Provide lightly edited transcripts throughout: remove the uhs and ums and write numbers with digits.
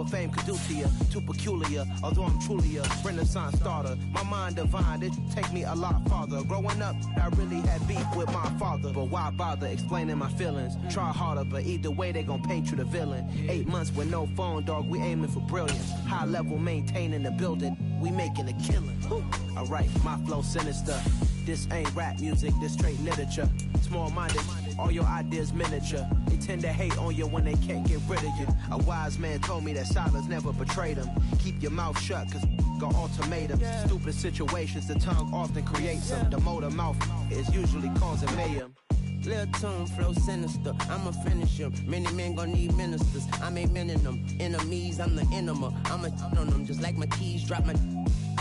what fame could do to you. Too peculiar, although I'm truly a renaissance starter. My mind divine, it take me a lot farther. Growing up, I really had beef with my father. But why bother explaining my feelings? Try harder, but either way, they gon' paint you the villain. 8 months with no phone, dog, we aiming for brilliance. High level, maintaining the building, we making a killing. Alright, my flow sinister. This ain't rap music, this straight literature. Small-minded, all your ideas miniature. They tend to hate on you when they can't get rid of you. A wise man told me that silence never betrayed him. Keep your mouth shut, cause got ultimatums. Stupid situations, the tongue often creates them. The motor mouth is usually causing mayhem. Lil' tune, flow sinister, I'ma finish him. Many men gon' need ministers, I'm aiming them. Enemies, I'm the enema, I'ma on them. Just like my keys, drop my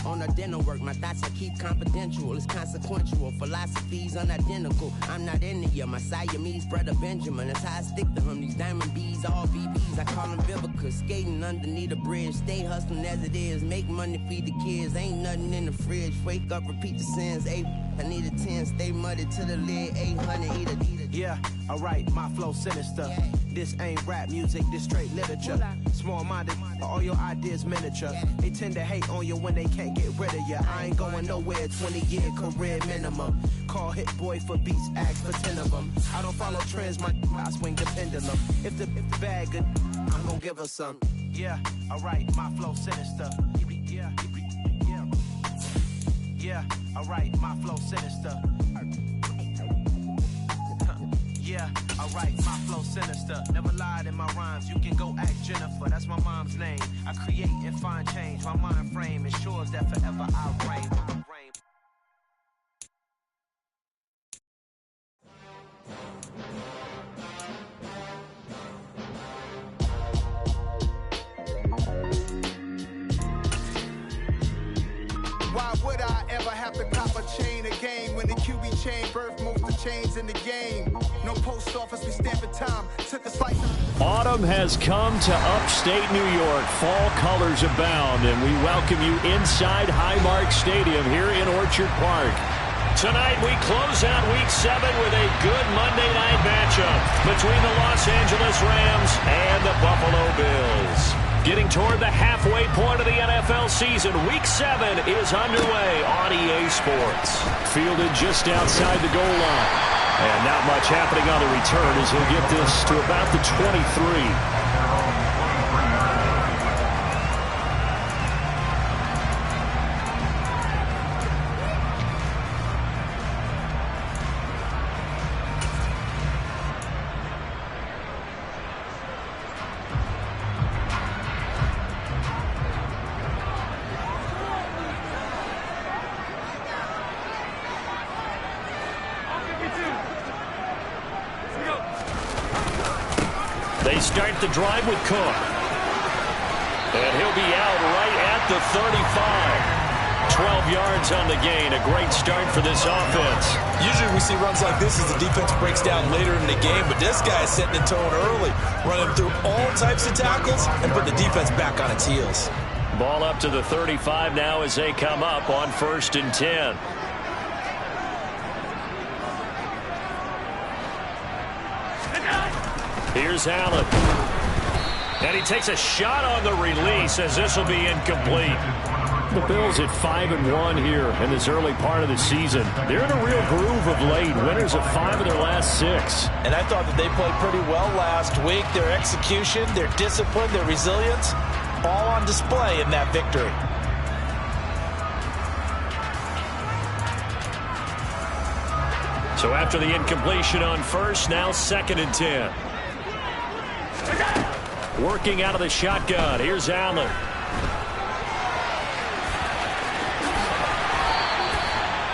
on a dinner work. My thoughts I keep confidential, it's consequential. Philosophies unidentical, I'm not into you. My Siamese brother Benjamin, that's how I stick to him. These diamond bees, all BBs, I call them Vivica. Skating underneath a bridge, stay hustling as it is. Make money, feed the kids, ain't nothing in the fridge. Wake up, repeat the sins, I need a 10, stay muddy to the lid, 800, eat a. Yeah, alright, my flow sinister. This ain't rap music, this straight literature. Small-minded, all your ideas miniature. They tend to hate on you when they can't get rid of you. I ain't going nowhere, 20-year career minimum. Call Hit Boy for beats, ask for 10 of them. I don't follow trends, I swing the pendulum. If the bag good, I'm gonna give her some. Yeah, alright, my flow sinister. Yeah, alright, my flow sinister. Yeah, alright, my flow sinister. Never lied in my rhymes, you can go ask Jennifer, that's my mom's name. I create and find change, my mind frame ensures that forever I reign. Why would I ever have to cop a chain again when the QB chain birthed most of the chains in the game? No post office, we stamping time. Took a slice of... Autumn has come to upstate New York. Fall colors abound, and we welcome you inside Highmark Stadium here in Orchard Park. Tonight we close out Week 7 with a good Monday night matchup between the Los Angeles Rams and the Buffalo Bills. Getting toward the halfway point of the NFL season, Week 7 is underway on EA Sports. Fielded just outside the goal line. And not much happening on the return as he'll get this to about the 23. They start the drive with Cook. And he'll be out right at the 35. 12 yards on the gain. A great start for this offense. Usually we see runs like this as the defense breaks down later in the game, but this guy is setting the tone early, running through all types of tackles and putting the defense back on its heels. Ball up to the 35 now as they come up on 1st and 10. Here's Allen. And he takes a shot on the release as this will be incomplete. The Bills at 5-1 here in this early part of the season. They're in a real groove of late. Winners of 5 of their last 6. And I thought that they played pretty well last week. Their execution, their discipline, their resilience, all on display in that victory. So after the incompletion on 1st, now 2nd and 10. Working out of the shotgun. Here's Allen.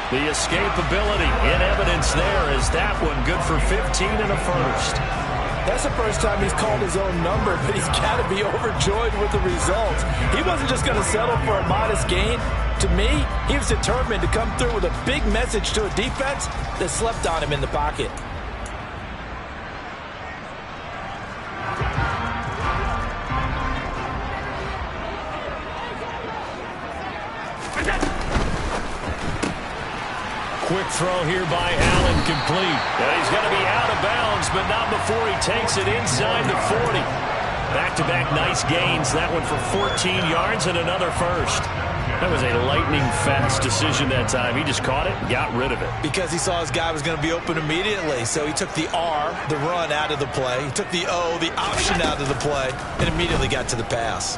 The escapability in evidence there is that one good for 15 and a first. That's the first time he's called his own number, but he's got to be overjoyed with the results. He wasn't just going to settle for a modest gain. To me, he was determined to come through with a big message to a defense that slept on him in the pocket. Quick throw here by Allen, complete. And he's going to be out of bounds, but not before he takes it inside the 40. Back-to-back nice gains. That one for 14 yards and another first. That was a lightning-fast decision that time. He just caught it and got rid of it. Because he saw his guy was going to be open immediately. So he took the R, the run, out of the play. He took the O, the option, out of the play, and immediately got to the pass.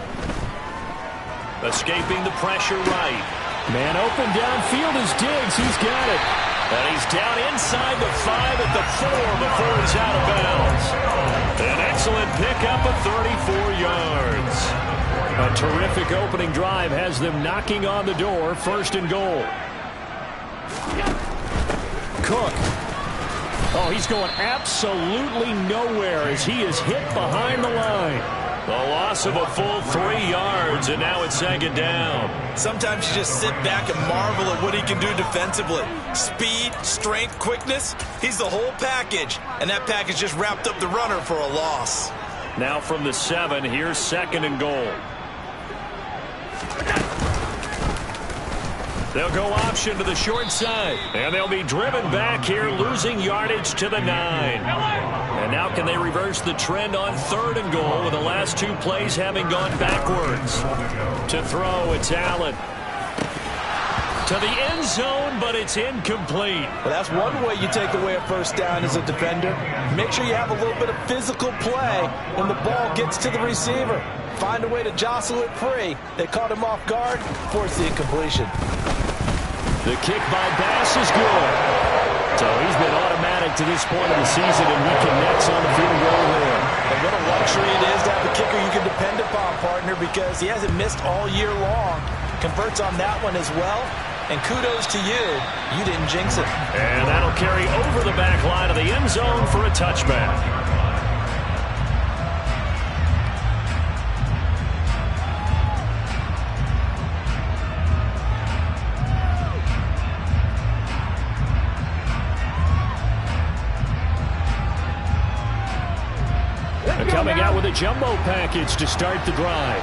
Escaping the pressure right. Man open downfield is Diggs. He's got it. And he's down inside the 5 at the 4 before he's out of bounds. An excellent pickup of 34 yards. A terrific opening drive has them knocking on the door. 1st and goal. Cook. Oh, he's going absolutely nowhere as he is hit behind the line. The loss of a full 3 yards, and now it's 2nd down. Sometimes you just sit back and marvel at what he can do defensively. Speed, strength, quickness. He's the whole package, and that package just wrapped up the runner for a loss. Now from the 7, here's 2nd and goal. They'll go option to the short side. And they'll be driven back here, losing yardage to the 9. And now can they reverse the trend on 3rd and goal with the last 2 plays having gone backwards? To throw, it's Allen. To the end zone, but it's incomplete. Well, that's one way you take away a 1st down as a defender. Make sure you have a little bit of physical play when the ball gets to the receiver. Find a way to jostle it free. They caught him off guard, forced the incompletion. The kick by Bass is good. So he's been automatic to this point of the season, and he connects on the field goal there. And what a luxury it is to have a kicker you can depend upon, partner, because he hasn't missed all year long. Converts on that one as well. And kudos to you. You didn't jinx it. And that'll carry over the back line of the end zone for a touchback. Coming out with a jumbo package to start the drive.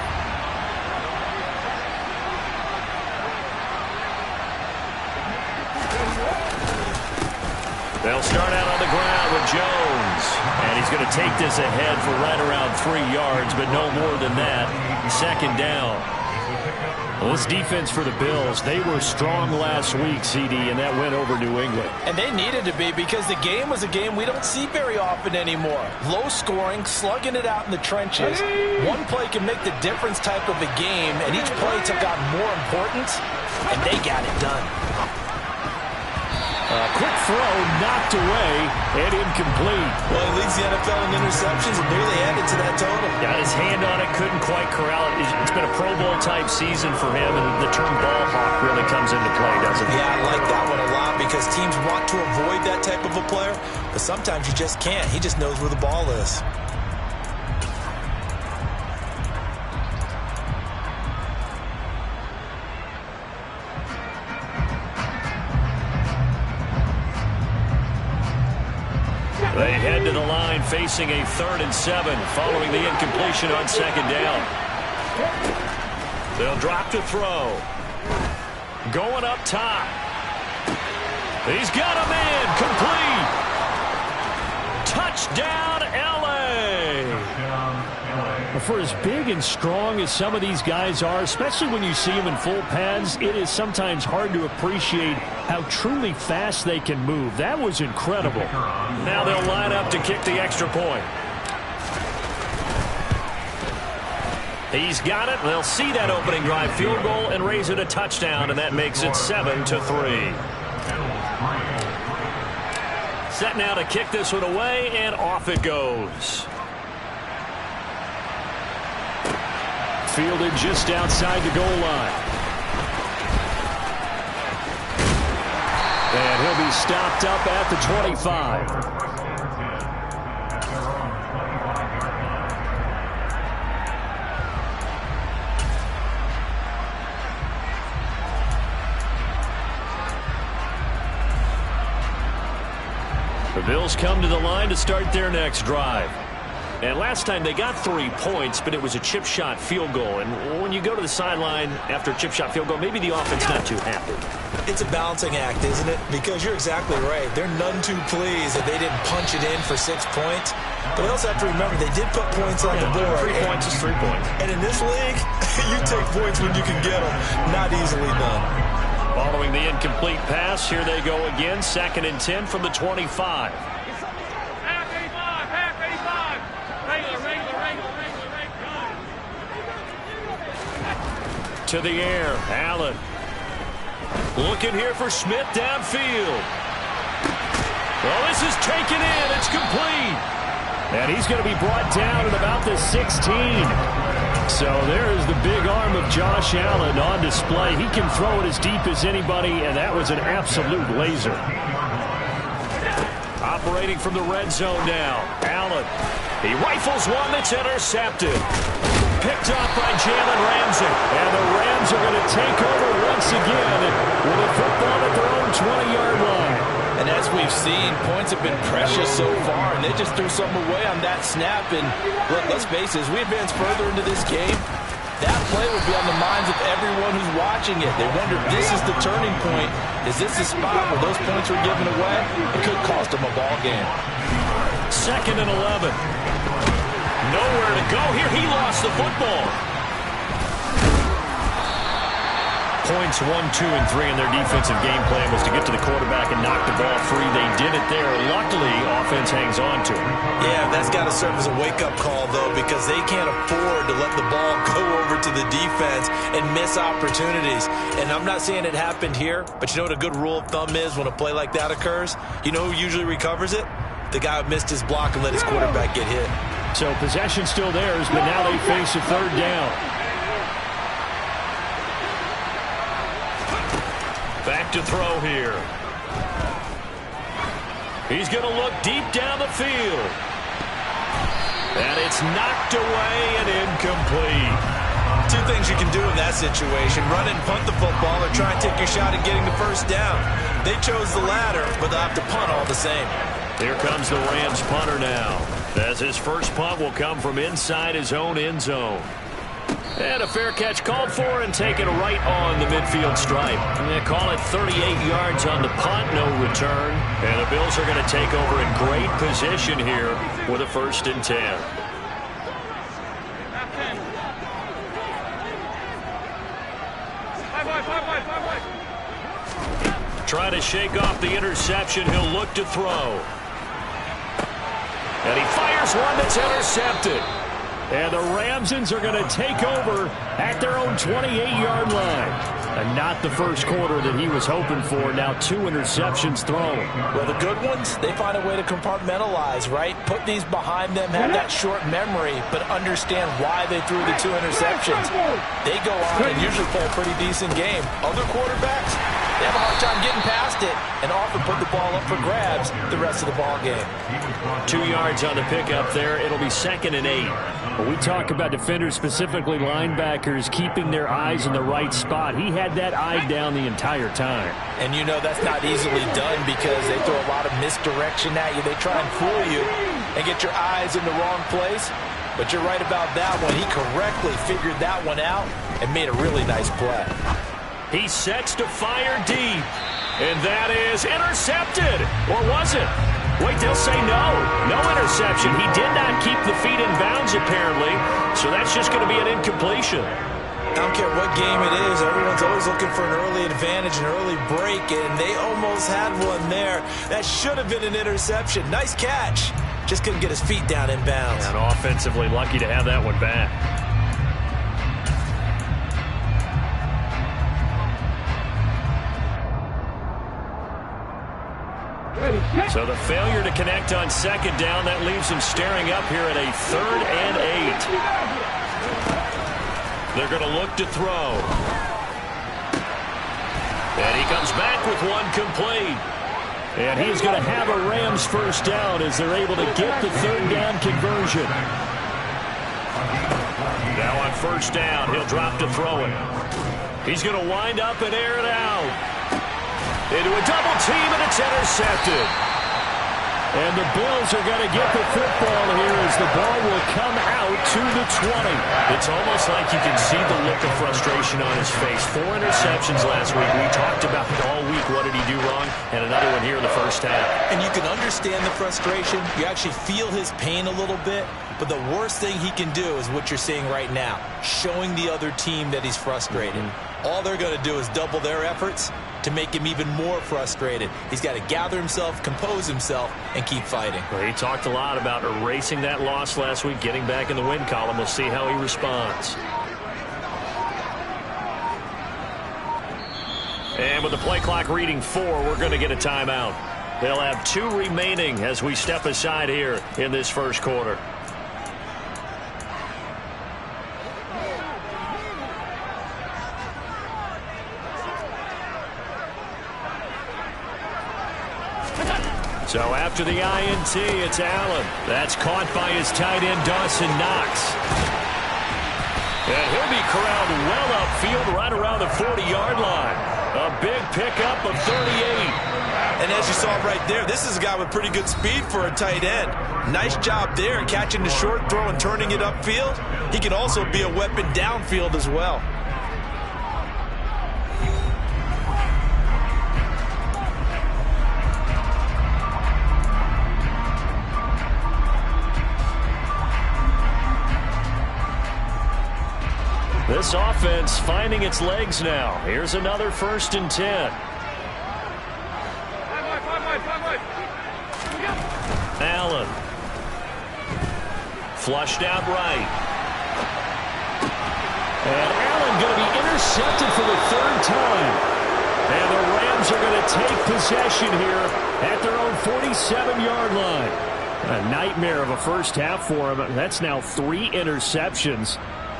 They'll start out on the ground with Jones. And he's going to take this ahead for right around 3 yards, but no more than that. 2nd down. Well, this defense for the Bills, they were strong last week, CD, and that went over New England. And they needed to be, because the game was a game we don't see very often anymore. Low scoring, slugging it out in the trenches. One play can make the difference type of a game, and each play took on more importance, and they got it done. Quick throw, knocked away, and incomplete. Well, he leads the NFL in interceptions and nearly added to that total. Got his hand on it, couldn't quite corral it. It's been a Pro Bowl-type season for him, and the term ball hawk really comes into play, doesn't it? Yeah, I like that one a lot, because teams want to avoid that type of a player, but sometimes you just can't. He just knows where the ball is. They head to the line facing a 3rd and 7 following the incompletion on 2nd down. They'll drop to throw. Going up top. He's got a man. Complete. Touchdown, L.A. For as big and strong as some of these guys are, especially when you see them in full pads, it is sometimes hard to appreciate how truly fast they can move. That was incredible. Now they'll line up to kick the extra point. He's got it. They'll see that opening drive field goal and raise it a touchdown, and that makes it 7-3. Set now to kick this one away, and off it goes. Fielded just outside the goal line. And he'll be stopped up at the 25. The Bills come to the line to start their next drive. And last time they got 3 points, but it was a chip shot field goal. And when you go to the sideline after a chip shot field goal, maybe the offense not too happy. It's a balancing act, isn't it? Because you're exactly right. They're none too pleased that they didn't punch it in for 6 points. But we also have to remember they did put points on the board. 3 points is 3 points. And in this league, you take points when you can get them. Not easily done. Following the incomplete pass, here they go again. 2nd and 10 from the 25. To the air, Allen. Looking here for Smith downfield. Well, this is taken in. It's complete. And he's going to be brought down at about the 16. So there is the big arm of Josh Allen on display. He can throw it as deep as anybody, and that was an absolute laser. Operating from the red zone now. Allen. He rifles one that's intercepted. Picked off by Jalen Ramsey. And the Rams are going to take over once again with a football at their own 20-yard line. And as we've seen, points have been precious so far, and they just threw some away on that snap. And look, let's face it, as we advance further into this game, that play would be on the minds of everyone who's watching it. They wonder if this is the turning point. Is this the spot where those points were given away? It could cost them a ball game. 2nd and 11. Nowhere to go here. He lost the football. Points 1, 2, and 3 in their defensive game plan was to get to the quarterback and knock the ball free. They did it there. Luckily, offense hangs on to it. Yeah, that's got to serve as a wake-up call, though, because they can't afford to let the ball go over to the defense and miss opportunities. And I'm not saying it happened here, but you know what a good rule of thumb is when a play like that occurs? You know who usually recovers it? The guy who missed his block and let his quarterback get hit. So possession still theirs, but now they face a 3rd down. Back to throw here. He's going to look deep down the field. And it's knocked away and incomplete. 2 things you can do in that situation. Run and punt the football or try and take your shot at getting the 1st down. They chose the latter, but they'll have to punt all the same. Here comes the Rams punter now, as his first punt will come from inside his own end zone. And a fair catch called for and taken right on the midfield stripe. They call it 38 yards on the punt, no return. And the Bills are going to take over in great position here with a 1st and 10. Trying to shake off the interception. He'll look to throw. And he fires one that's intercepted. And the Ramsons are going to take over at their own 28-yard line. And not the first quarter that he was hoping for. Now 2 interceptions thrown. Well, the good ones, they find a way to compartmentalize, right? Put these behind them, have that short memory, but understand why they threw the 2 interceptions. They go on and usually play a pretty decent game. Other quarterbacks, they have a hard time getting past it and often put the ball up for grabs the rest of the ball game. 2 yards on the pickup there. It'll be 2nd and 8. When we talk about defenders, specifically linebackers, keeping their eyes in the right spot. He had that eye down the entire time. And you know that's not easily done because they throw a lot of misdirection at you. They try and fool you and get your eyes in the wrong place. But you're right about that one. He correctly figured that one out and made a really nice play. He sets to fire deep. And that is intercepted. Or was it? Wait, they'll say no. No interception. He did not keep the feet in bounds, apparently. So that's just going to be an incompletion. I don't care what game it is. Everyone's always looking for an early advantage, an early break, and they almost had one there. That should have been an interception. Nice catch. Just couldn't get his feet down in bounds. And offensively lucky to have that one back. So the failure to connect on 2nd down, that leaves him staring up here at a 3rd and 8. They're going to look to throw. And he comes back with one complete. And he's going to have a Rams 1st down as they're able to get the 3rd down conversion. Now on 1st down, he'll drop to throw it. He's going to wind up and air it out. Into a double team, and it's intercepted. And the Bills are going to get the football here as the ball will come out to the 20. It's almost like you can see the look of frustration on his face. 4 interceptions last week. We talked about it all week. What did he do wrong? And another one here in the first half. And you can understand the frustration. You actually feel his pain a little bit. But the worst thing he can do is what you're seeing right now, showing the other team that he's frustrated. All they're going to do is double their efforts to make him even more frustrated. He's got to gather himself, compose himself, and keep fighting. Well, he talked a lot about erasing that loss last week, getting back in the win column. We'll see how he responds. And with the play clock reading 4, we're going to get a timeout. They'll have 2 remaining as we step aside here in this first quarter. So after the INT, it's Allen. That's caught by his tight end, Dawson Knox. And he'll be corralled well upfield right around the 40-yard line. A big pickup of 38. And as you saw right there, this is a guy with pretty good speed for a tight end. Nice job there, catching the short throw and turning it upfield. He can also be a weapon downfield as well. This offense finding its legs now. Here's another 1st and 10. Allen. Flushed out right. And Allen going to be intercepted for the 3rd time. And the Rams are going to take possession here at their own 47-yard line. A nightmare of a first half for him. That's now 3 interceptions.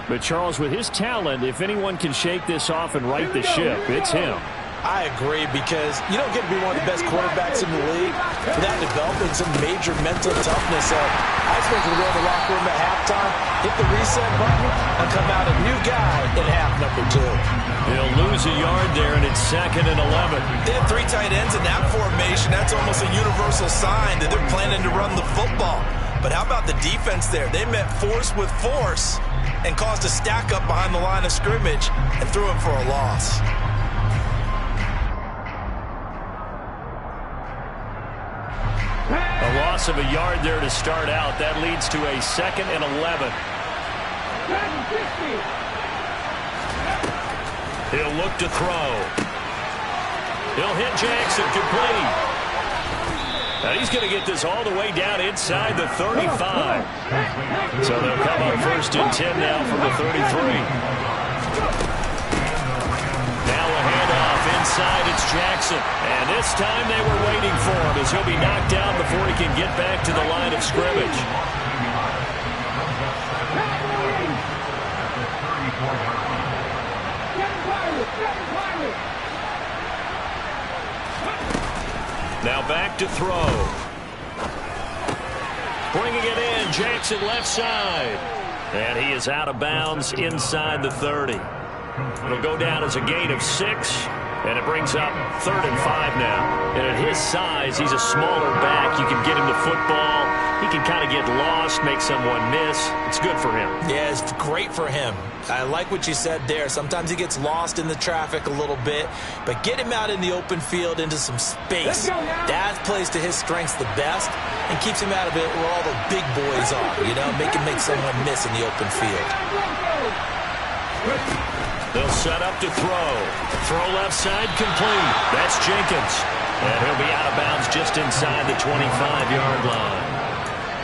But, Charles, with his talent, if anyone can shake this off and right the ship, it's him. I agree, because you don't get to be one of the best quarterbacks in the league without developing some major mental toughness. I expect to go to the locker room at halftime, hit the reset button, and come out a new guy in half number 2. He'll lose a yard there, and it's 2nd and 11. They have 3 tight ends in that formation. That's almost a universal sign that they're planning to run the football. But how about the defense there? They met force with force and caused a stack up behind the line of scrimmage and threw it for a loss. A loss of a yard there to start out. That leads to a 2nd and 11. He'll look to throw. He'll hit Jackson complete. Now he's going to get this all the way down inside the 35. So they'll come up 1st and 10 now from the 33. Now a handoff inside. It's Jackson. And this time they were waiting for him as he'll be knocked down before he can get back to the line of scrimmage. Now back to throw. Bringing it in, Jackson left side. And he is out of bounds inside the 30. It'll go down as a gain of 6. And it brings up 3rd and 5 now. And at his size, he's a smaller back. You can get him the football. He can kind of get lost, make someone miss. It's good for him. Yeah, it's great for him. I like what you said there. Sometimes he gets lost in the traffic a little bit. But get him out in the open field into some space. That plays to his strengths the best and keeps him out of it where all the big boys are. You know, make someone miss in the open field. They'll set up to throw. Throw left side complete. That's Jenkins. And he'll be out of bounds just inside the 25-yard line.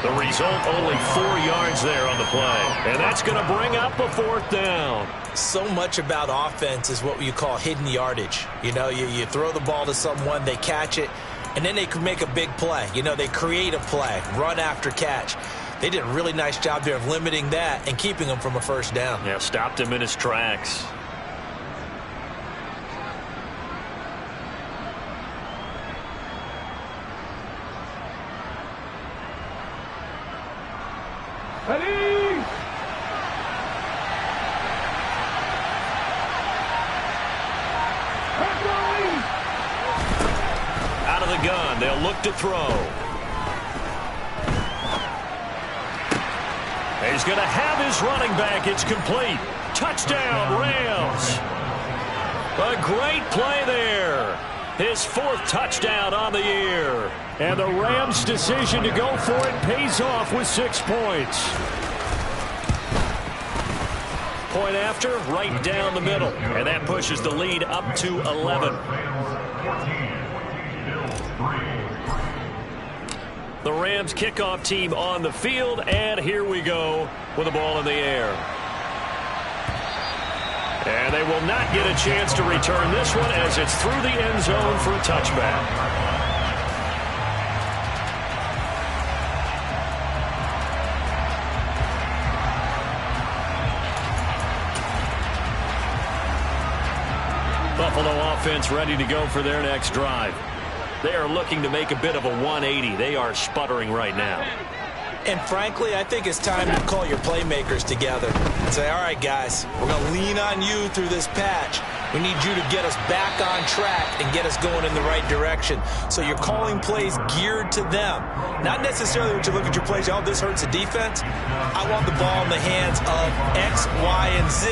The result, only 4 yards there on the play. And that's going to bring up a 4th down. So much about offense is what you call hidden yardage. You know, you throw the ball to someone, they catch it, and then they can make a big play. You know, they create a play, run after catch. They did a really nice job there of limiting that and keeping him from a 1st down. Yeah, stopped him in his tracks. Out of the gun, they'll look to throw. He's going to have his running back. It's complete. Touchdown, Rams. A great play there. His 4th touchdown on the year. And the Rams' decision to go for it pays off with 6 points. Point after, right down the middle. And that pushes the lead up to 11. The Rams kickoff team on the field, and here we go with the ball in the air. And they will not get a chance to return this one as it's through the end zone for a touchback. Buffalo offense ready to go for their next drive. They are looking to make a bit of a 180. They are sputtering right now. And frankly, I think it's time to call your playmakers together and say, all right, guys, we're going to lean on you through this patch. We need you to get us back on track and get us going in the right direction. So you're calling plays geared to them. Not necessarily when you look at your plays, oh, this hurts the defense. I want the ball in the hands of X, Y, and Z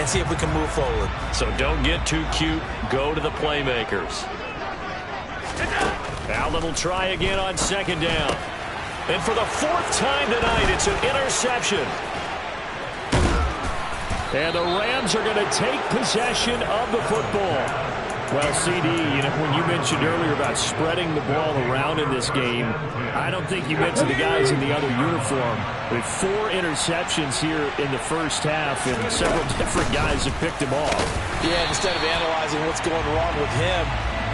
and see if we can move forward. So don't get too cute. Go to the playmakers. Allen will try again on 2nd down. And for the 4th time tonight, it's an interception. And the Rams are going to take possession of the football. Well, CD, when you mentioned earlier about spreading the ball around in this game, I don't think you mentioned the guys in the other uniform. With 4 interceptions here in the first half, and several different guys have picked him off. Yeah, instead of analyzing what's going wrong with him,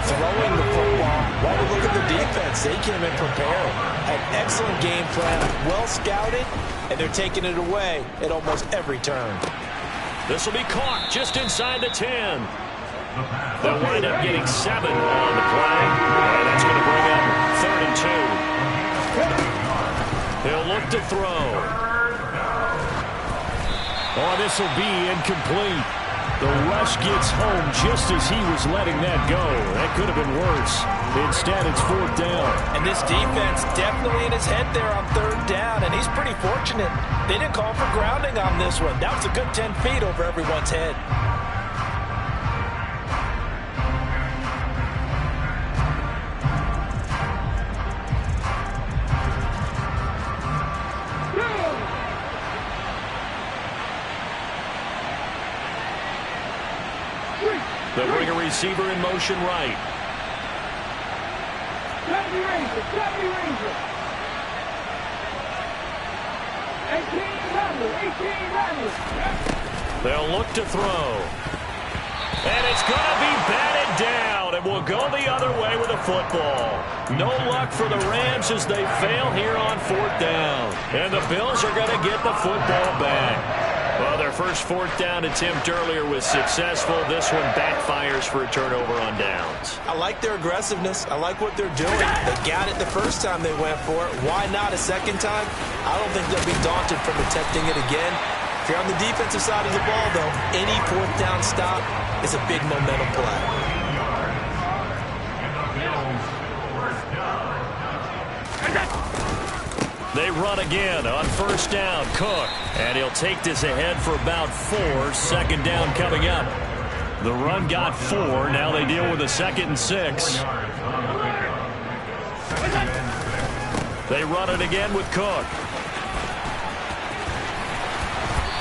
throwing the football, while we look at the defense, they came in prepared. An excellent game plan, well scouted, and they're taking it away at almost every turn. This will be caught just inside the 10. They'll wind up getting 7 on the play, and that's going to bring up 3rd and 2. He'll look to throw. Oh, this will be incomplete. The rush gets home just as he was letting that go. That could have been worse. Instead, it's 4th down. And this defense definitely in his head there on 3rd down, and he's pretty fortunate. They didn't call for grounding on this one. That was a good 10 feet over everyone's head. They'll bring a receiver in motion right. They'll look to throw. And it's going to be batted down, and will go the other way with a football. No luck for the Rams as they fail here on 4th down. And the Bills are going to get the football back. Well, their first 4th down attempt earlier was successful. This one backfires for a turnover on downs. I like their aggressiveness. I like what they're doing. They got it the first time they went for it. Why not a second time? I don't think they'll be daunted from attempting it again. If you're on the defensive side of the ball, though, any 4th down stop is a big momentum play. They run again on 1st down. Cook. And he'll take this ahead for about 4. 2nd down coming up. The run got 4. Now they deal with a 2nd and 6. They run it again with Cook.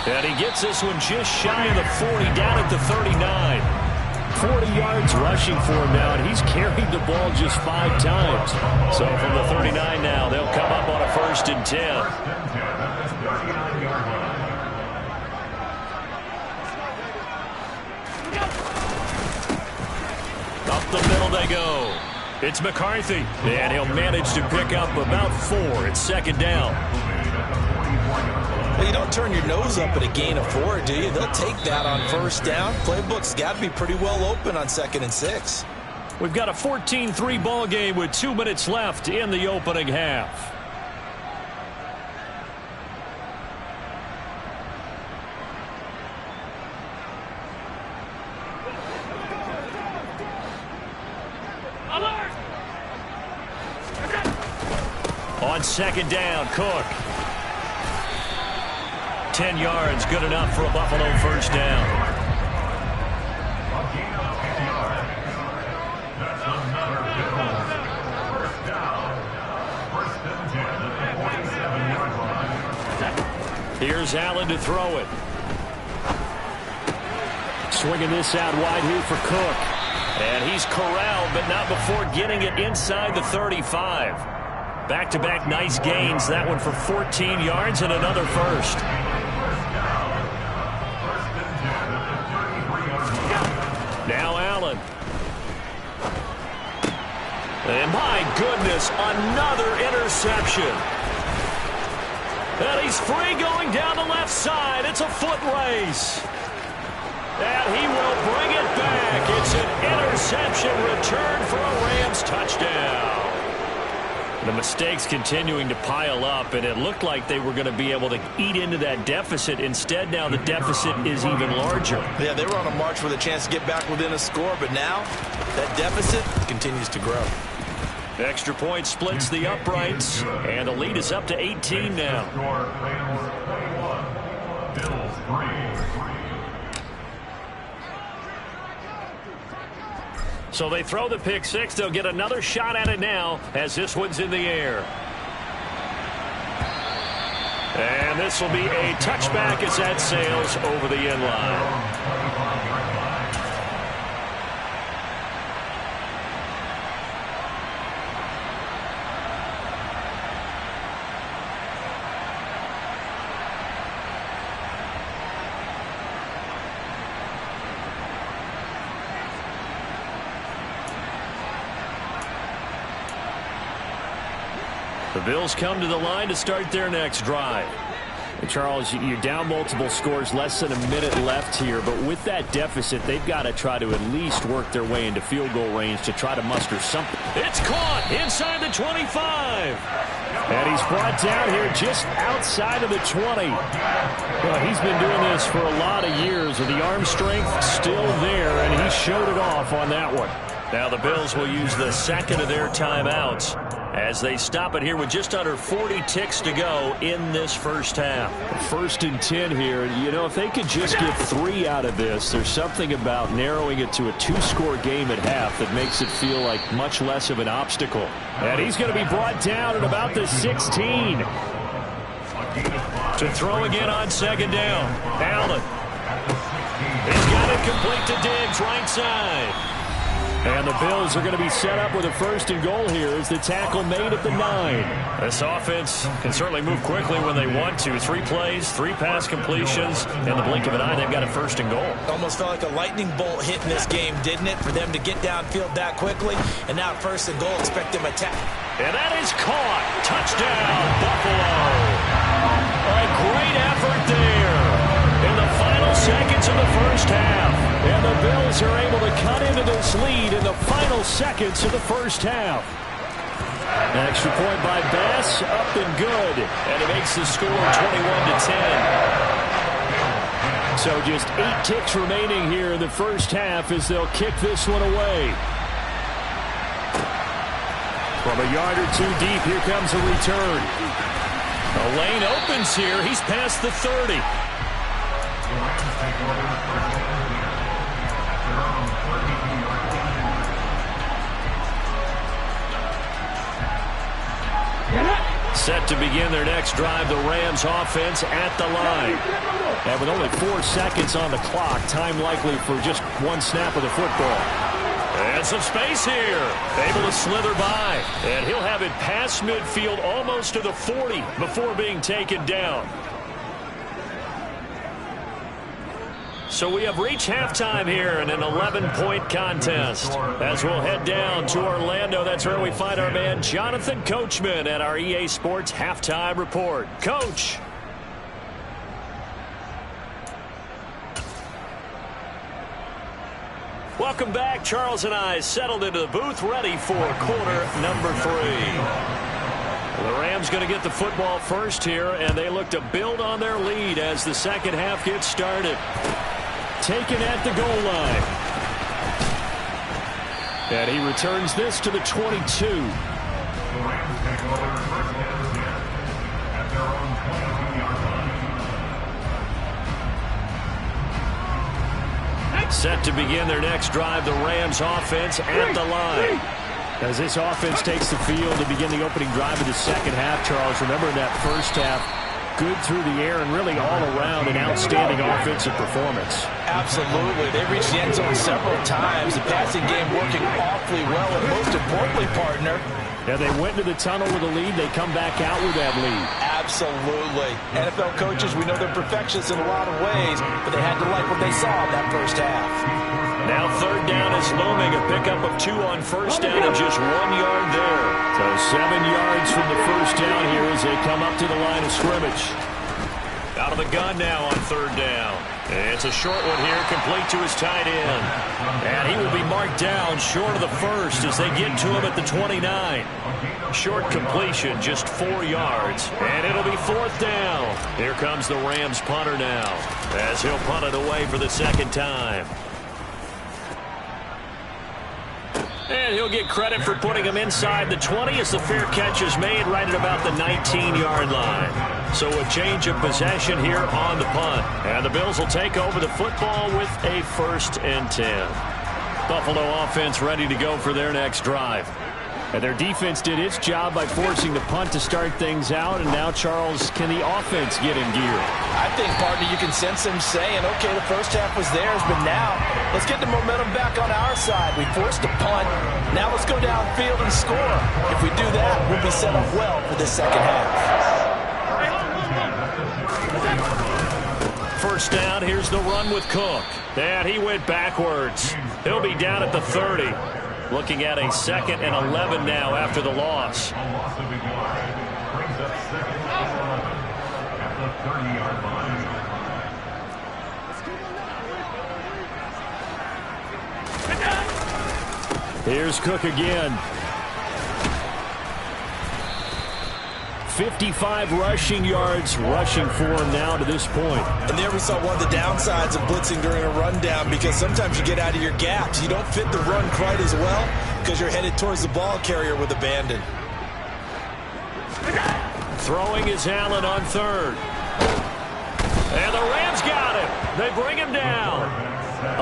And he gets this one just shy of the 40, down at the 39. 40 yards rushing for him now, and he's carried the ball just 5 times. So from the 39 now, they'll come up on a 1st and 10. Up the middle they go. It's McCarthy, and he'll manage to pick up about 4. It's 2nd down. Well, you don't turn your nose up at a gain of 4, do you? They'll take that on 1st down. Playbook's got to be pretty well open on 2nd and 6. We've got a 14-3 ball game with 2 minutes left in the opening half. On 2nd down, Cook. 10 yards, good enough for a Buffalo first down. Here's Allen to throw it. Swinging this out wide here for Cook. And he's corralled, but not before getting it inside the 35. Back-to-back nice gains. That one for 14 yards and another first. Now Allen. And my goodness, another interception. And he's free going down the left side. It's a foot race. And he will bring it back. It's an interception return for a Rams touchdown. The mistakes continuing to pile up, and it looked like they were going to be able to eat into that deficit. Instead, now the deficit is even larger. Yeah, they were on a march for the chance to get back within a score, but now that deficit continues to grow. Extra point splits the uprights, and the lead is up to 18 now. So they throw the pick six. They'll get another shot at it now as this one's in the air. And this will be a touchback as that sails over the end line. The Bills come to the line to start their next drive. And Charles, you're down multiple scores, less than a minute left here, but with that deficit, they've got to try to at least work their way into field goal range to try to muster something. It's caught inside the 25. And he's brought down here just outside of the 20. Well, he's been doing this for a lot of years with the arm strength still there, and he showed it off on that one. Now the Bills will use the second of their timeouts as they stop it here with just under 40 ticks to go in this first half. 1st and 10 here. You know, if they could just get 3 out of this, there's something about narrowing it to a 2-score game at half that makes it feel like much less of an obstacle. And he's going to be brought down at about the 16. To throw again on second down. Allen. He's got it complete to Diggs, right side. And the Bills are going to be set up with a 1st and goal here as the tackle made at the 9. This offense can certainly move quickly when they want to. 3 plays, 3 pass completions. In the blink of an eye, they've got a 1st and goal. Almost felt like a lightning bolt hit in this game, didn't it? For them to get downfield that quickly. And now 1st and goal, expect them to attack. And that is caught. Touchdown, Buffalo. A great effort there in the final seconds of the first half. And the Bills are able to cut into this lead in the final seconds of the first half. An extra point by Bass, up and good. And it makes the score 21-10. So just 8 ticks remaining here in the first half as they'll kick this one away. From a yard or 2 deep, here comes a return. The lane opens here. He's past the 30. Set to begin their next drive, the Rams offense at the line. And with only 4 seconds on the clock, time likely for just 1 snap of the football. And some space here. Able to slither by. And he'll have it past midfield almost to the 40 before being taken down. So we have reached halftime here in an 11-point contest. As we'll head down to Orlando, that's where we find our man Jonathan Coachman at our EA Sports Halftime Report. Coach. Welcome back. Charles and I settled into the booth ready for quarter number 3. The Rams going to get the football first here, and they look to build on their lead as the second half gets started. Taken at the goal line. And he returns this to the 22. Set to begin their next drive, the Rams offense at the line. As this offense takes the field to begin the opening drive of the second half, Charles, remember in that first half, good through the air and really all around an outstanding offensive performance. Absolutely. They reached the end zone several times. The passing game working awfully well, and most importantly, partner, yeah, they went to the tunnel with a lead. They come back out with that lead. Absolutely. NFL coaches, we know they're perfectionists in a lot of ways, but they had to like what they saw in that first half. Now third down is looming. A pickup of 2 on first down and just 1 yard there. So 7 yards from the first down here as they come up to the line of scrimmage. Out of the gun now on third down. It's a short one here, complete to his tight end. And he will be marked down short of the first as they get to him at the 29. Short completion, just 4 yards. And it'll be fourth down. Here comes the Rams punter now as he'll punt it away for the second time. And he'll get credit for putting him inside the 20 as the fair catch is made right at about the 19-yard line. So a change of possession here on the punt. And the Bills will take over the football with a 1st and 10. Buffalo offense ready to go for their next drive. And their defense did its job by forcing the punt to start things out. And now, Charles, can the offense get in gear? I think, partner, you can sense them saying, okay, the first half was theirs, but now let's get the momentum back on our side. We forced a punt. Now let's go downfield and score. If we do that, we'll be set up well for the second half. First down, here's the run with Cook. And he went backwards. He'll be down at the 30. Looking at a 2nd and 11 now after the loss. Here's Cook again. 55 rushing yards rushing for him now to this point. And there we saw one of the downsides of blitzing during a rundown, because sometimes you get out of your gaps. You don't fit the run quite as well because you're headed towards the ball carrier with abandon. Throwing is Allen on third. And the Rams got him. They bring him down.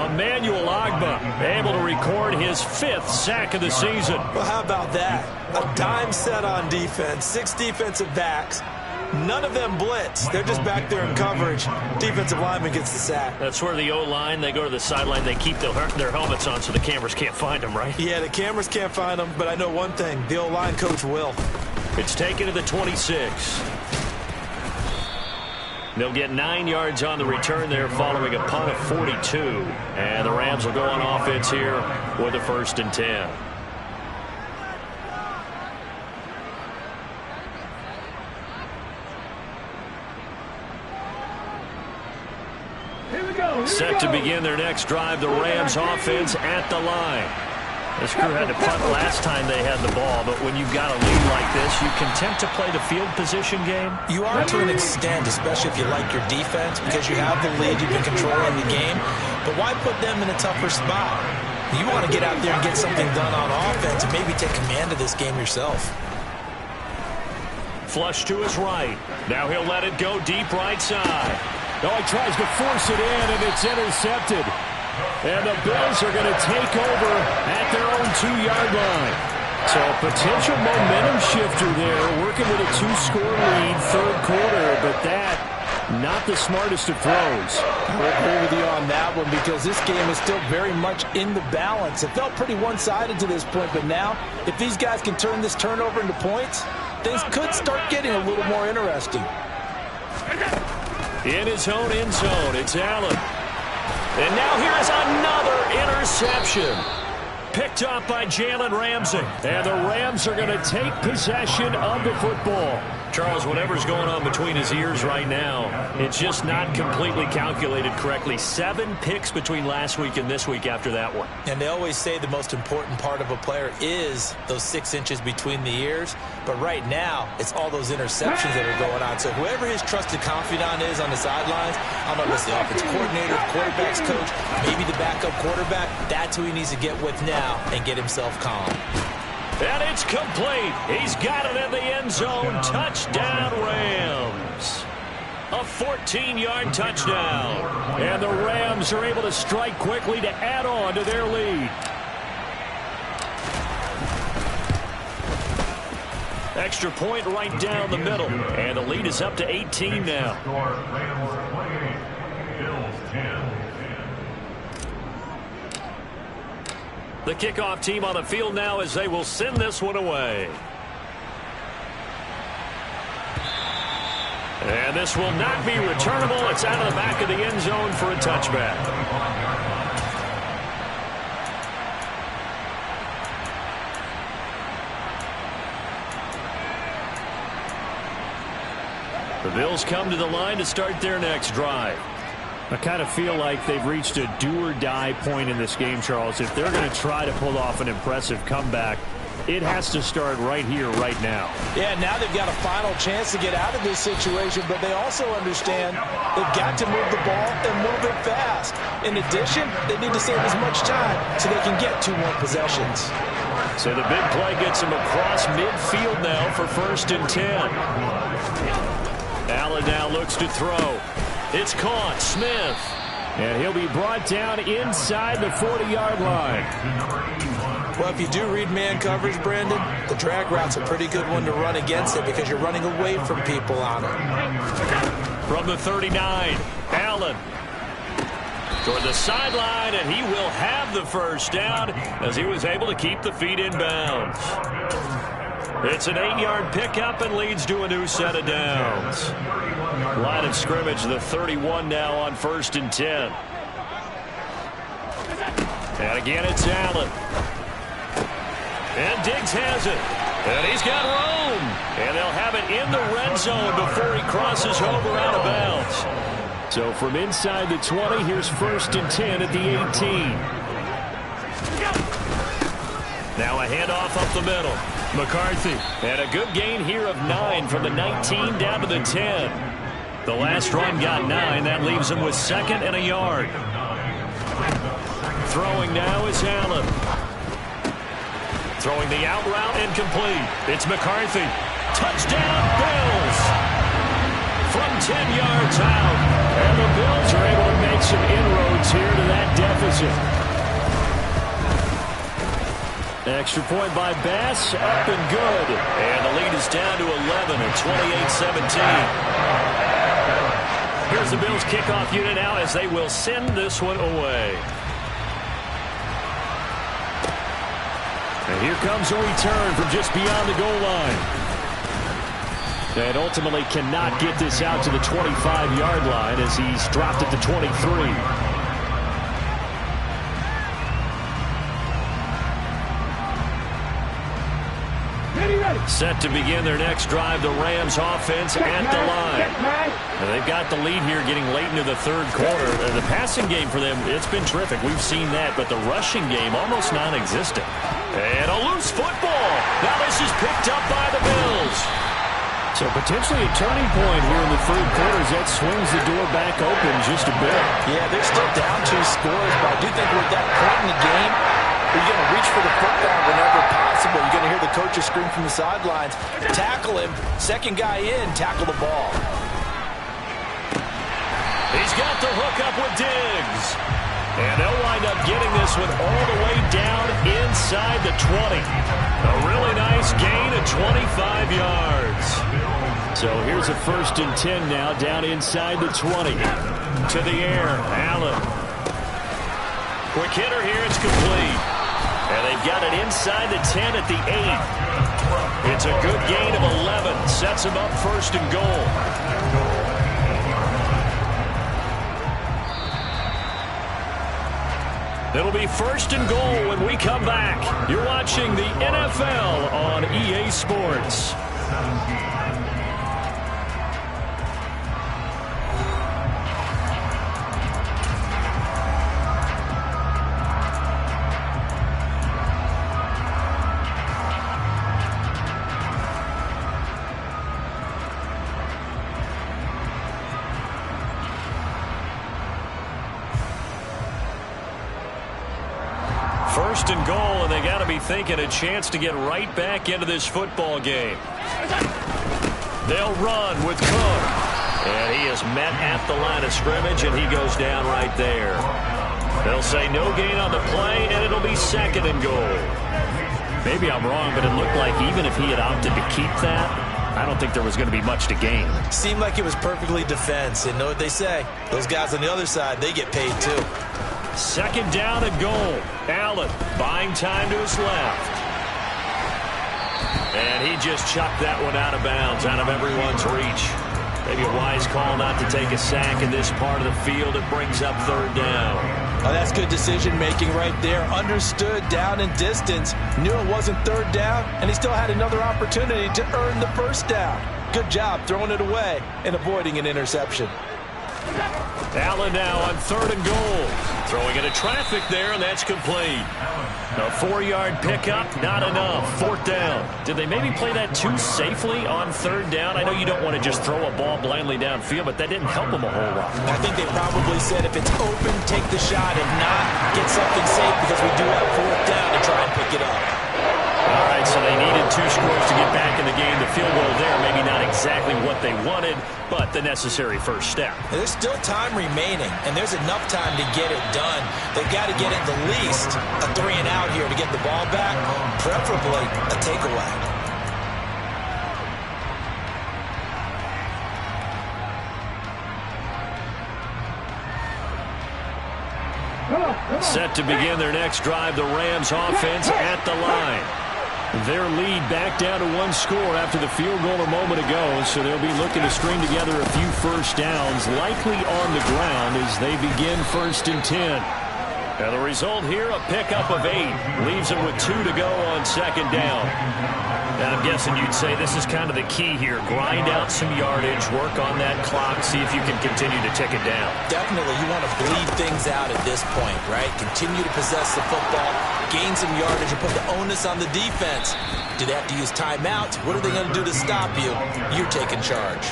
Emmanuel Ogbah able to record his 5th sack of the season. Well, how about that? A dime set on defense, 6 defensive backs. None of them blitz. They're just back there in coverage. Defensive lineman gets the sack. That's where the O-line, they go to the sideline, they keep their helmets on so the cameras can't find them, right? Yeah, the cameras can't find them, but I know one thing. The O-line coach will. It's taken to the 26. They'll get 9 yards on the return there following a punt of 42. And the Rams will go on offense here with a 1st and 10. Set to begin their next drive, the Rams offense at the line. This crew had to punt last time they had the ball, but when you've got a lead like this, you content to play the field position game? You are to an extent, especially if you like your defense, because you have the lead, you've been controlling the game. But why put them in a tougher spot? You want to get out there and get something done on offense and maybe take command of this game yourself. Flush to his right. Now he'll let it go deep right side. Oh, he tries to force it in, and it's intercepted. And the Bills are going to take over at their own 2-yard line. So a potential momentum shifter there, working with a 2-score lead, third quarter, but that, not the smartest of throws. I'll agree with you on that one, because this game is still very much in the balance. It felt pretty one-sided to this point, but now, if these guys can turn this turnover into points, things could start getting a little more interesting. In his own end zone, it's Allen. And now here is another interception. Picked up by Jalen Ramsey. And the Rams are going to take possession of the football. Charles, whatever's going on between his ears right now, it's just not completely calculated correctly. 7 picks between last week and this week after that one. And they always say the most important part of a player is those 6 inches between the ears. But right now, it's all those interceptions that are going on. So whoever his trusted confidant is on the sidelines, I don't know if it's the offensive coordinator, the quarterback's coach, maybe the backup quarterback, that's who he needs to get with now and get himself calm. And it's complete. He's got it in the end zone. Touchdown, Rams. A 14-yard touchdown. And the Rams are able to strike quickly to add on to their lead. Extra point right down the middle. And the lead is up to 18 now. The kickoff team on the field now as they will send this one away. And this will not be returnable. It's out of the back of the end zone for a touchback. The Bills come to the line to start their next drive. I kind of feel like they've reached a do-or-die point in this game, Charles. If they're going to try to pull off an impressive comeback, it has to start right here, right now. Yeah, now they've got a final chance to get out of this situation, but they also understand they've got to move the ball and move it fast. In addition, they need to save as much time so they can get 2 more possessions. So the big play gets them across midfield now for 1st and 10. Allen now looks to throw. It's caught. Smith. And he'll be brought down inside the 40-yard line. Well, if you do read man coverage, Brandon, the drag route's a pretty good one to run against it because you're running away from people on it. From the 39, Allen toward the sideline, and he will have the first down as he was able to keep the feet in bounds. It's an 8-yard pickup and leads to a new set of downs. Line of scrimmage, the 31 now on 1st and 10. And again, it's Allen. And Diggs has it. And he's got room. And they'll have it in the red zone before he crosses over out of bounds. So from inside the 20, here's 1st and 10 at the 18. Now a handoff up the middle. McCarthy. And a good gain here of 9 from the 19 down to the 10. The last run got 9. That leaves him with 2nd and a yard. Throwing now is Allen. Throwing the out route incomplete. It's McCarthy. Touchdown, Bills. From 10 yards out. And the Bills are able to make some inroads here to that deficit. Extra point by Bass, up and good. And the lead is down to 11 at 28-17. Here's the Bills kickoff unit now as they will send this one away. And here comes a return from just beyond the goal line. And ultimately cannot get this out to the 25-yard line as he's dropped at the 23. Set to begin their next drive, the Rams offense at the line. And they've got the lead here getting late into the 3rd quarter. The passing game for them, it's been terrific. We've seen that, but the rushing game almost non-existent. And a loose football. Now this is picked up by the Bills. So potentially a turning point here in the 3rd quarter as that swings the door back open just a bit. Yeah, they're still down 2 scores, but I do think we're at that point in the game where you're going to reach for the football whenever possible. You're going to hear the coaches scream from the sidelines. Tackle him. 2nd guy in, tackle the ball. He's got the hook up with Diggs. And they'll wind up getting this one all the way down inside the 20. A really nice gain of 25 yards. So here's a 1st and 10 now down inside the 20. To the air, Allen. Quick hitter here, it's complete. And they've got it inside the 10 at the 8. It's a good gain of 11. Sets them up 1st and goal. It'll be 1st and goal when we come back. You're watching the NFL on EA Sports. First and goal, and they got to be thinking a chance to get right back into this football game. They'll run with Cook. And he is met at the line of scrimmage, and he goes down right there. They'll say no gain on the play, and it'll be 2nd and goal. Maybe I'm wrong, but it looked like even if he had opted to keep that, I don't think there was going to be much to gain. Seemed like it was perfectly defense. And know what they say? Those guys on the other side, they get paid too. 2nd down and goal. Allen buying time to his left. And he just chucked that one out of bounds, out of everyone's reach. Maybe a wise call not to take a sack in this part of the field. It brings up 3rd down. Oh, that's good decision-making right there. Understood down and distance. Knew it wasn't 3rd down, and he still had another opportunity to earn the 1st down. Good job throwing it away and avoiding an interception. Allen now on 3rd and goal. Throwing into traffic there, and that's complete. A 4-yard pickup, not enough. 4th down. Did they maybe play that too safely on 3rd down? I know you don't want to just throw a ball blindly downfield, but that didn't help them a whole lot. I think they probably said if it's open, take the shot. If not, get something safe because we do have 4th down to try and pick it up. All right, so they needed 2 scores to get back in the game. The field goal there, maybe not exactly what they wanted, but the necessary first step. There's still time remaining, and there's enough time to get it done. They've got to get at the least a 3-and-out here to get the ball back, preferably a takeaway. Set to begin their next drive, the Rams offense at the line. Their lead back down to 1 score after the field goal a moment ago, so they'll be looking to string together a few first downs, likely on the ground as they begin 1st and 10. And the result here, a pickup of 8. Leaves them with 2 to go on 2nd down. And I'm guessing you'd say this is kind of the key here. Grind out some yardage, work on that clock, see if you can continue to tick it down. Definitely, you want to bleed things out at this point, right? Continue to possess the football, gain some yardage, and put the onus on the defense. Do they have to use timeouts? What are they going to do to stop you? You're taking charge.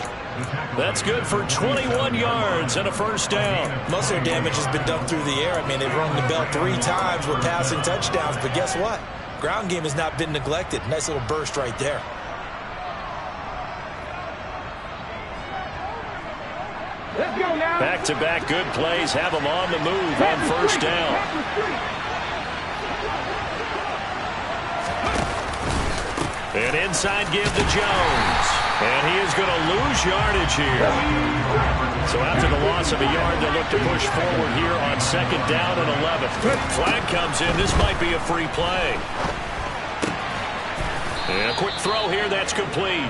That's good for 21 yards and a 1st down. Most of their damage has been done through the air. I mean, they've rung the bell 3 times with passing touchdowns, but guess what? Ground game has not been neglected. Nice little burst right there. Back-to-back good plays have them on the move on 1st down. And inside give to Jones. And he is going to lose yardage here. So after the loss of a yard, they'll look to push forward here on 2nd down and 11. Flag comes in. This might be a free play. And a quick throw here. That's complete.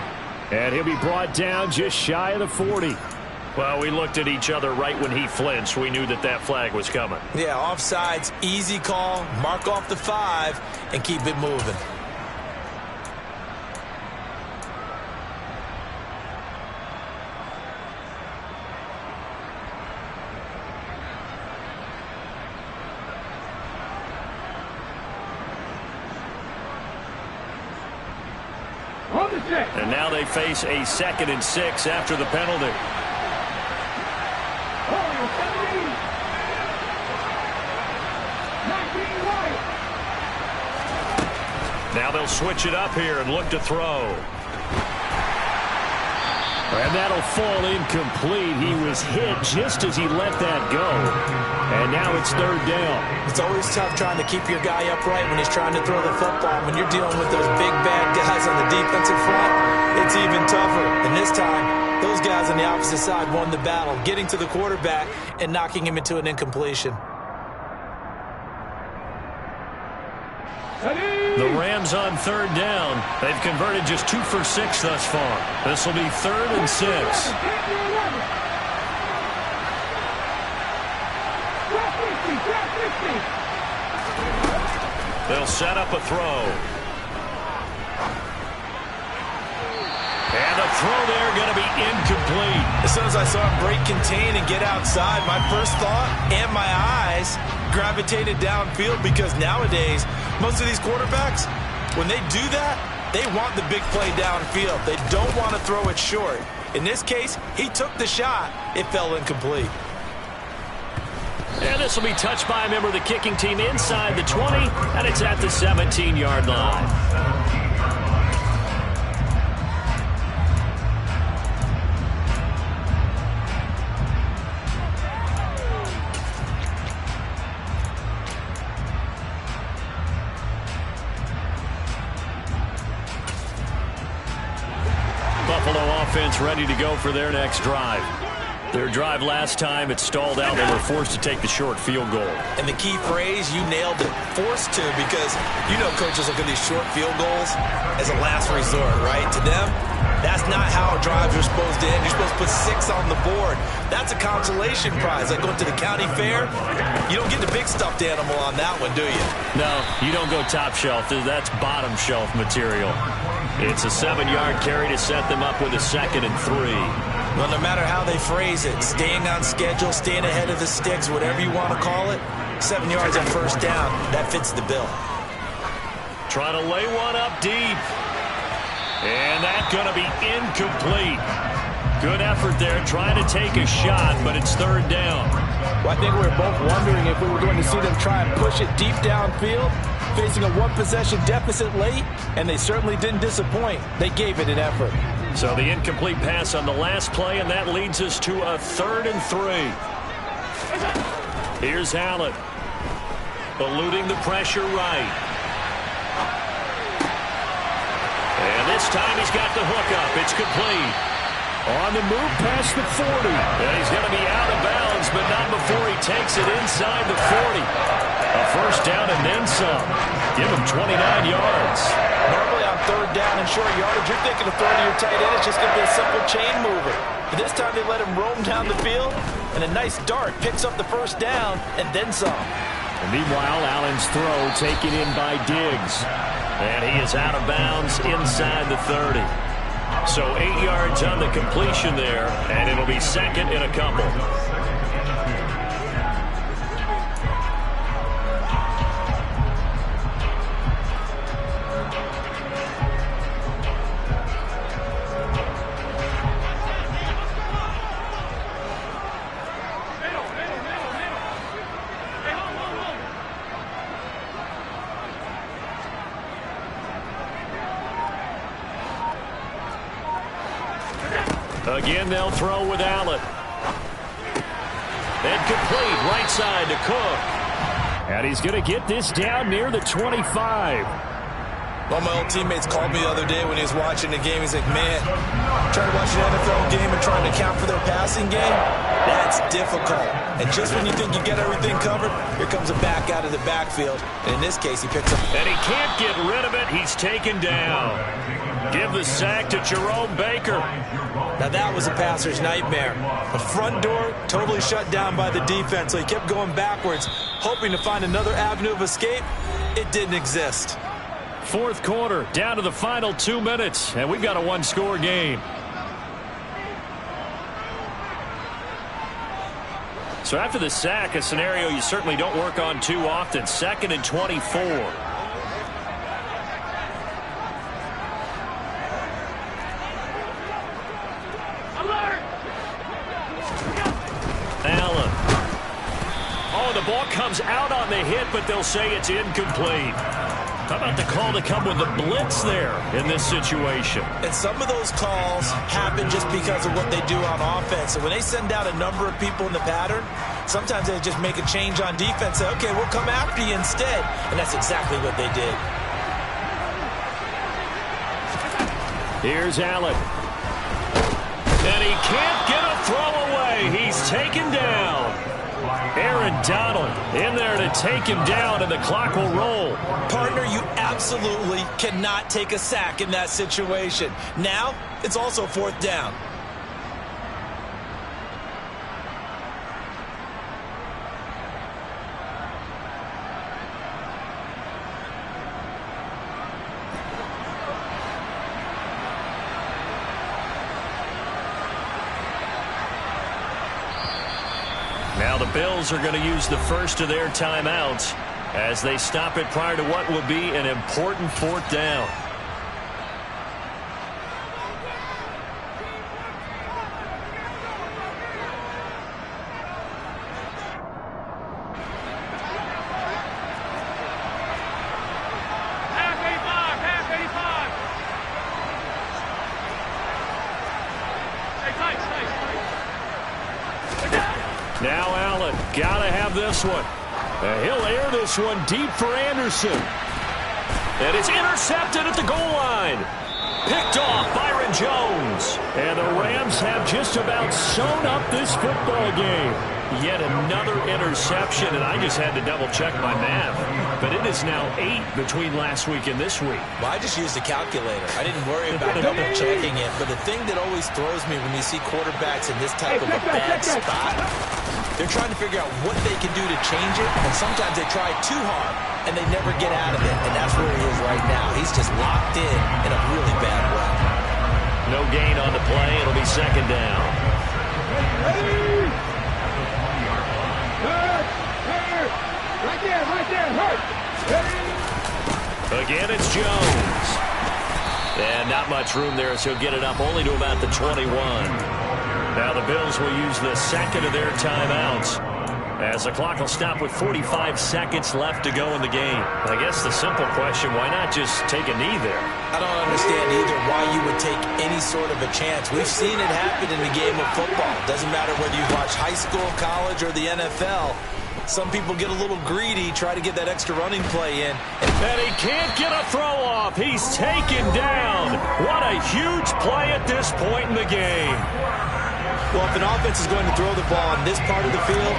And he'll be brought down just shy of the 40. Well, we looked at each other right when he flinched. We knew that that flag was coming. Yeah, offsides, easy call. Mark off the 5 and keep it moving. And now they face a 2nd and 6 after the penalty. Now they'll switch it up here and look to throw. And that'll fall incomplete. He was hit just as he let that go. And now it's 3rd down. It's always tough trying to keep your guy upright when he's trying to throw the football. When you're dealing with those big, bad guys on the defensive front, it's even tougher. And this time, those guys on the opposite side won the battle, getting to the quarterback and knocking him into an incompletion. The Rams on 3rd down. They've converted just 2 for 6 thus far. This will be 3rd and 6. They'll set up a throw. And the throw there going to be incomplete. As soon as I saw him break contain and get outside, my first thought and my eyes gravitated downfield, because nowadays, most of these quarterbacks, when they do that, they want the big play downfield. They don't want to throw it short. In this case, he took the shot. It fell incomplete. And this will be touched by a member of the kicking team inside the 20, and it's at the 17-yard line. Buffalo offense ready to go for their next drive. Their drive last time, it stalled out. They were forced to take the short field goal. And the key phrase, you nailed it, forced to, because you know coaches look at these short field goals as a last resort, right? To them, that's not how drives are supposed to end. You're supposed to put 6 on the board. That's a consolation prize. Like going to the county fair, you don't get the big stuffed animal on that one, do you? No, you don't go top shelf. That's bottom shelf material. It's a 7-yard carry to set them up with a 2nd and 3. Well, no matter how they phrase it, staying on schedule, staying ahead of the sticks, whatever you want to call it, 7 yards on first down, that fits the bill. Trying to lay one up deep. And that's going to be incomplete. Good effort there, trying to take a shot, but it's 3rd down. Well, I think we were both wondering if we were going to see them try and push it deep downfield, facing a 1-possession deficit late, and they certainly didn't disappoint. They gave it an effort. So the incomplete pass on the last play, and that leads us to a 3rd and 3. Here's Allen. Eluding the pressure right. And this time he's got the hook up. It's complete. On the move past the 40. And he's going to be out of bounds, but not before he takes it inside the 40. A first down and then some. Give him 29 yards. Normally on 3rd down and short yardage, you're thinking of throwing to your tight end. It's just going to be a simple chain mover. But this time they let him roam down the field, and a nice dart picks up the first down and then some. And meanwhile, Allen's throw taken in by Diggs. And he is out of bounds inside the 30. So 8 yards on the completion there, and it'll be 2nd and a couple. Again, they'll throw with Allen. And complete, right side to Cook. And he's going to get this down near the 25. One of my old teammates called me the other day when he was watching the game. He's like, man, trying to watch an NFL game and trying to account for their passing game, that's difficult. And just when you think you get everything covered, here comes a back out of the backfield. And in this case, he picks up. And he can't get rid of it. He's taken down. Give the sack to Jerome Baker. Now that was a passer's nightmare. The front door totally shut down by the defense, so he kept going backwards, hoping to find another avenue of escape. It didn't exist. 4th quarter, down to the final 2 minutes, and we've got a 1-score game. So after the sack, a scenario you certainly don't work on too often. 2nd and 24. Allen. Oh, the ball comes out on the hit, but they'll say it's incomplete. How about the call to come with the blitz there in this situation? And some of those calls happen just because of what they do on offense. And when they send out a number of people in the pattern, sometimes they just make a change on defense. Say, okay, we'll come after you instead. And that's exactly what they did. Here's Allen. And he can't get a throw away. He's taken down. Aaron Donald in there to take him down, and the clock will roll. Partner, you absolutely cannot take a sack in that situation. Now, it's also 4th down. Now the Bills are going to use the first of their timeouts as they stop it prior to what will be an important 4th down. Now Allen, gotta have this one. He'll air this one deep for Anderson. And it's intercepted at the goal line. Picked off Byron Jones. And the Rams have just about sewn up this football game. Yet another interception, and I just had to double-check my math. But it is now 8 between last week and this week. Well, I just used a calculator. I didn't worry about double-checking it. But the thing that always throws me when you see quarterbacks in this type of a bad spot, they're trying to figure out what they can do to change it, and sometimes they try too hard, and they never get out of it. And that's where he is right now. He's just locked in a really bad way. No gain on the play. It'll be second down. Again, it's Jones. And not much room there, so he'll get it up only to about the 21. Now the Bills will use the second of their timeouts, as the clock will stop with 45 seconds left to go in the game. I guess the simple question, why not just take a knee there? I don't understand either why you would take any sort of a chance. We've seen it happen in the game of football. Doesn't matter whether you watch high school, college, or the NFL. Some people get a little greedy, try to get that extra running play in. And he can't get a throw off. He's taken down. What a huge play at this point in the game. Well, if an offense is going to throw the ball on this part of the field,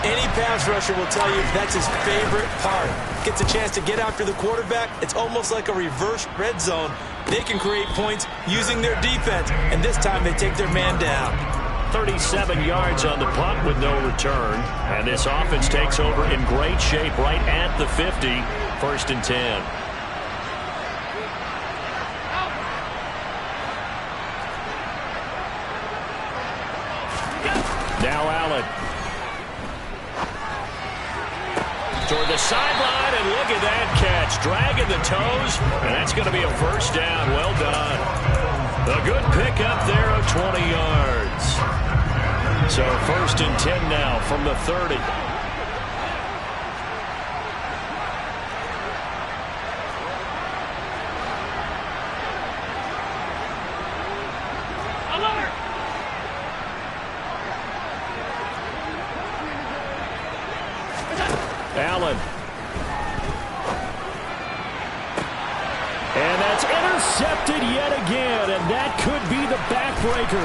any pass rusher will tell you that's his favorite part. Gets a chance to get after the quarterback. It's almost like a reverse red zone. They can create points using their defense, and this time they take their man down. 37 yards on the punt with no return. And this offense takes over in great shape right at the 50. 1st and 10. Now Allen. Toward the sideline, and look at that catch. Dragging the toes, and that's going to be a first down. Well done. A good pickup there of 20 yards. So 1st and 10 now from the 30. Allen. And that's intercepted yet again, and that could be the backbreaker.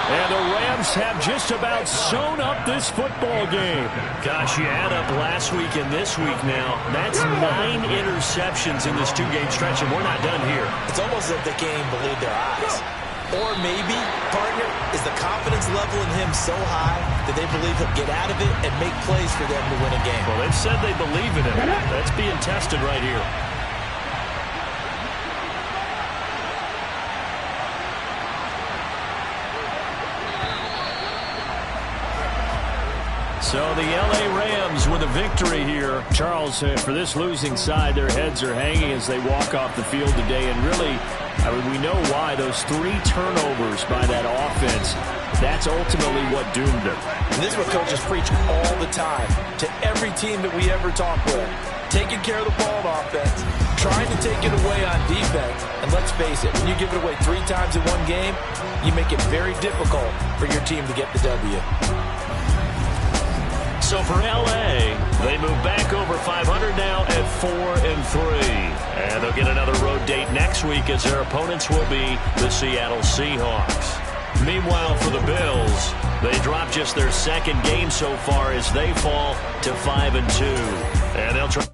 And the Rams have just about sewn up this football game. Gosh, you add up last week and this week now. That's 9 interceptions in this 2-game stretch, and we're not done here. It's almost as if they can't even believe their eyes. Or maybe, partner, is the confidence level in him so high that they believe he'll get out of it and make plays for them to win a game. Well, they've said they believe in him. That's being tested right here. So the L.A. Rams with a victory here. Charles, for this losing side, their heads are hanging as they walk off the field today. And really, I mean, we know why. Those 3 turnovers by that offense, that's ultimately what doomed them. And this is what coaches preach all the time to every team that we ever talk with. Taking care of the ball on offense, trying to take it away on defense. And let's face it, when you give it away 3 times in one game, you make it very difficult for your team to get the W. So for L.A., they move back over 500 now at 4-3. And they'll get another road date next week as their opponents will be the Seattle Seahawks. Meanwhile, for the Bills, they drop just their 2nd game so far as they fall to 5-2. And they'll try.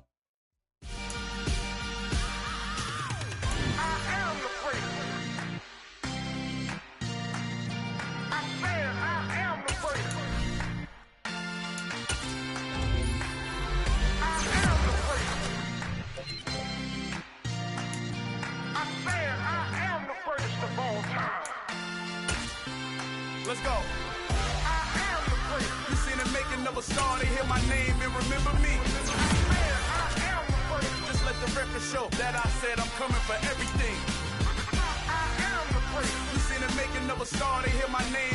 Let's go. I am the great. You seen the making of a star, they hear my name and remember me. I am the great. Just let the record show that I said I'm coming for everything. I am the great. You seen the making of a star, they hear my name